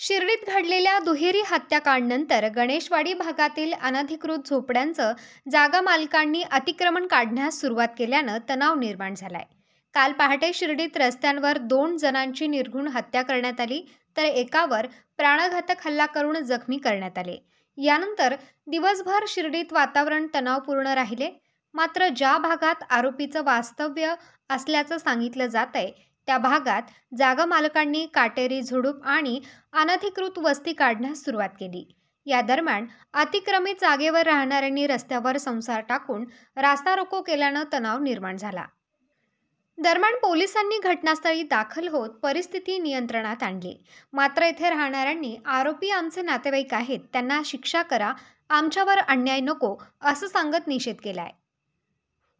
शिर्डीत घडलेल्या दुहेरी हत्याकांडानंतर गणेशवाडी भागातील अनधिकृत झोपड्यांचं जागा मालकांनी अतिक्रमण काढण्यास सुरुवात केल्यानं तणाव निर्माण झालाय। काल पहाटे शिर्डीत रस्त्यांवर 2 जणांची निर्घृण हत्या करण्यात आली, तर एकावर प्राणघातक हल्ला करून जखमी करण्यात आले। यानंतर दिवसभर शिर्डीत वातावरण तणावपूर्ण राहिले। मात्र ज्या भागात आरोपीचं वास्तव्य असल्याचं सांगितलं जातंय त्या भागात जागा मालकांनी काटेरी झुडूप आणि अनधिकृत वस्ती काढण्यास सुरुवात केली। या दरम्यान अतिक्रमित जागेवर राहणाऱ्यांनी रस्त्यावर संसार टाकून रास्ता रोको केल्यानं तणाव निर्माण झाला। दरम्यान पोलिसांनी घटनास्थळी दाखल होत परिस्थिती नियंत्रणात आणली। मात्र येथे राहणाऱ्यांनी आरोपी आमचे नातेवाईक आहेत, त्यांना शिक्षा करा, आमच्यावर अन्याय नको असं सांगत निषेध केलाय।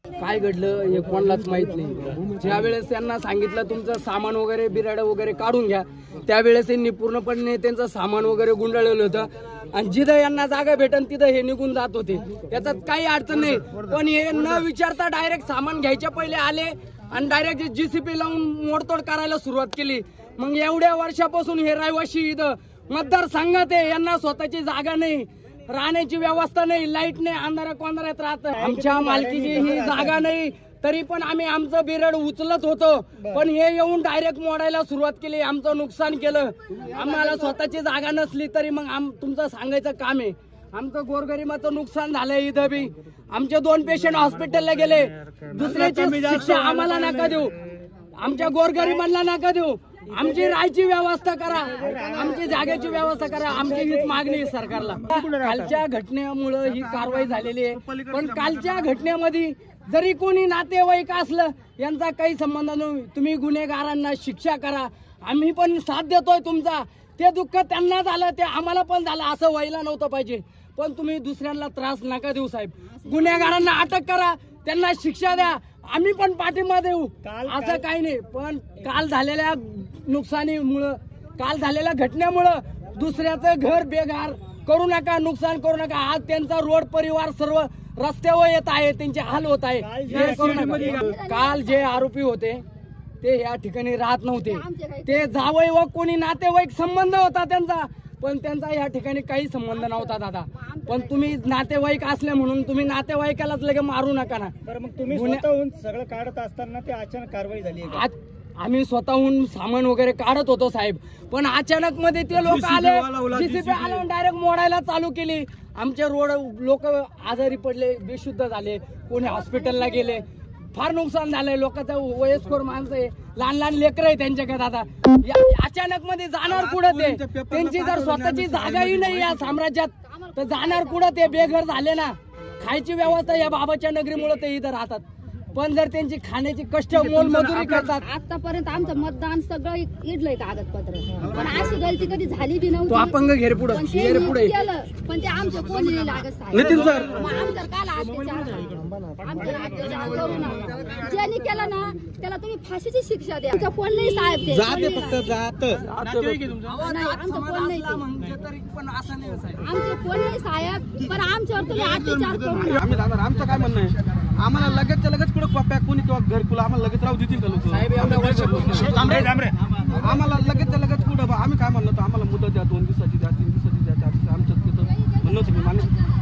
काय घडलं हे कोणालाच माहित नाही। ज्या वेळेस त्यांना सांगितलं तुमचं सामान वगैरे बिराड वगैरे काढून घ्या, त्यावेळेस त्यांनी पूर्णपणे त्यांचं सामान वगैरे गुंडाळलेलं होतं आणि जिथं यांना जागा भेटन तिथं हे निघून जात होते। त्याच्यात काही अडचण नाही, पण हे न विचारता डायरेक्ट सामान घ्यायच्या पहिले आले आणि डायरेक्ट जीसीपी लावून मोडतोड करायला सुरुवात केली। मग एवढ्या वर्षापासून हे रहिवाशी इथं मतदारसंघात आहे, यांना स्वतःची जागा नाही, राहण्याची व्यवस्था नाही, लाईट नाही, अंधारात कोंधारात राहत। आमच्या मालकीची ही जागा नाही तरी पण आम्ही आमचं बिरड उचलत होतो, पण हे येऊन डायरेक्ट मोडायला सुरुवात केली, आमचं नुकसान केलं। आम्हाला स्वतःची जागा नसली तरी मग तुमचं सांगायचं काम आहे। आमचं गोरगरिबाचं नुकसान झालंय इथं बी। आमचे 2 पेशंट हॉस्पिटलला गेले, दुसऱ्याची शिक्षा आम्हाला नका देऊ, आमच्या गोरगरिबांना नका देऊ। आमची राहायची व्यवस्था करा, आमची जागेची व्यवस्था करा, आमची हीच मागणी आहे सरकारला। कालच्या घटनेमुळे ही कारवाई झालेली आहे, पण कालच्या घटनेमध्ये जरी कोणी नातेवाईक असलं यांचा काही संबंध नाही। तुम्ही गुन्हेगारांना शिक्षा करा, आम्ही पण साथ देतोय तुमचा। ते दुःख त्यांना झालं ते आम्हाला पण झालं, असं व्हायला नव्हतं पाहिजे, पण तुम्ही दुसऱ्यांना त्रास नका देऊ साहेब। गुन्हेगारांना अटक करा, त्यांना शिक्षा द्या, आम्ही पण पाठिंबा देऊ, असं काही नाही। पण काल झालेल्या नुकसानीमुळं, काल झालेल्या घटनेमुळं दुसऱ्याचं घर बेघर करू नका, नुकसान करू नका। आज त्यांचा रोड परिवार सर्व रस्त्यावर येत आहे, त्यांचे हाल होत आहे, हे करू नका। काल जे आरोपी होते ते या ठिकाणी राहत नव्हते, ते जावई व कोणी नातेवाईक संबंध होता त्यांचा, पण त्यांचा या ठिकाणी काही संबंध नव्हता दादा। पण तुम्ही नातेवाईक असले म्हणून तुम्ही नातेवाईकालाच लगे मारू नका ना। मग तुम्ही स्वतःहून सगळं काढत असताना ते अचानक कारवाई झाली। आम्ही स्वतःहून सामान वगैरे काढत होतो साहेब, पण अचानक मध्ये ते लोक आले, जीसीबी आले, डायरेक्ट मोडायला चालू केली। आमचे रोड लोक आजारी पडले, बेशुद्ध झाले, कोणी हॉस्पिटलला गेले, फार नुकसान झालंय। लोकांचं वयस्कर माणसं आहे, लहान लहान लेकर आहे त्यांच्याकडे दादा। अचानक मध्ये जाणार कुठं ते? त्यांची जर स्वतःची जागाही नाही या साम्राज्यात तर जाणार कुठं ते? बेघर झाले ना, खायची व्यवस्था या बाबाच्या नगरीमुळे ते इथं राहतात, पण जर त्यांची खाण्याची कष्ट मोलमजुरी करतात। आतापर्यंत आमचं मतदान सगळं इडलंय कागदपत्र, पण अशी गलती कधी झाली बी नव्हती। तो अपंग घेर पुढे पण ते आमचं कोणी नाही लागत साहेब। नितीन सर, आमचं काल ज्यांनी केलं ना त्याला तुम्ही फाशीची शिक्षा द्या। आमचं कोण नाही साहेब, ते जाते फक्त जात आमचं कोण नाही, आमचे कोण नाही साहेब, पण आमच्यावर तुम्ही अत्याचार करू। आम्ही दादा आमचं काय म्हणणं आहे, आम्हाला लगेचच्या लगेच कुठं कॉप्या कोणी किंवा घरकुला आम्हाला लगेच राहू देतील का लोक? आम्हाला लगेचच्या लगेच कुठं आम्ही काय म्हणलं, आम्हाला मुदत द्या, 2 दिवसाची द्या, 3 दिवसाची द्या, 4 दिवसाची, आमचं तिथं म्हणलं तुम्ही मान्य,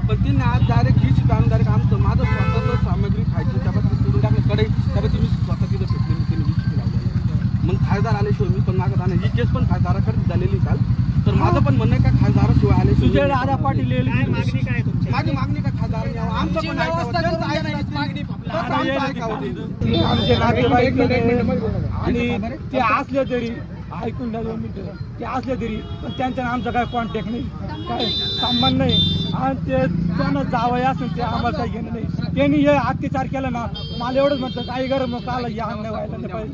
पण तिने आज डायरेक्ट जीसी आणून डायरेक्ट आमचं माझं स्वतःचं सामग्री खायची त्यापासून सोडून टाकलं कडे, त्यापासून मी स्वतः तिथं फेकलेली, त्यांनी जीसी लावलेलं। मग खासदार आल्याशिवाय मी पण मागत आणा, ही केस पण खासदाराकडे झालेली काल, तर माझं पण म्हणणं आहे का खासदाराशिवाय आले सुजय दादा पाटील मागणी काय तुमची? माझी मागणी का खासदार आमचं पण आमचे नातेवाईक आणि ते असले तरी ऐकून द्या 2 मिनिटं, ते असले तरी पण त्यांच्या आमचा काय कॉन्टॅक्ट नाही, काय संबंध नाही, आणि ते कोणा जावं असेल ते आम्हाला काही घेणं नाही। त्यांनी हे अत्याचार केला ना, मला एवढंच म्हणतं काही गरज काल या अन्याय व्हायला नाही पाहिजे।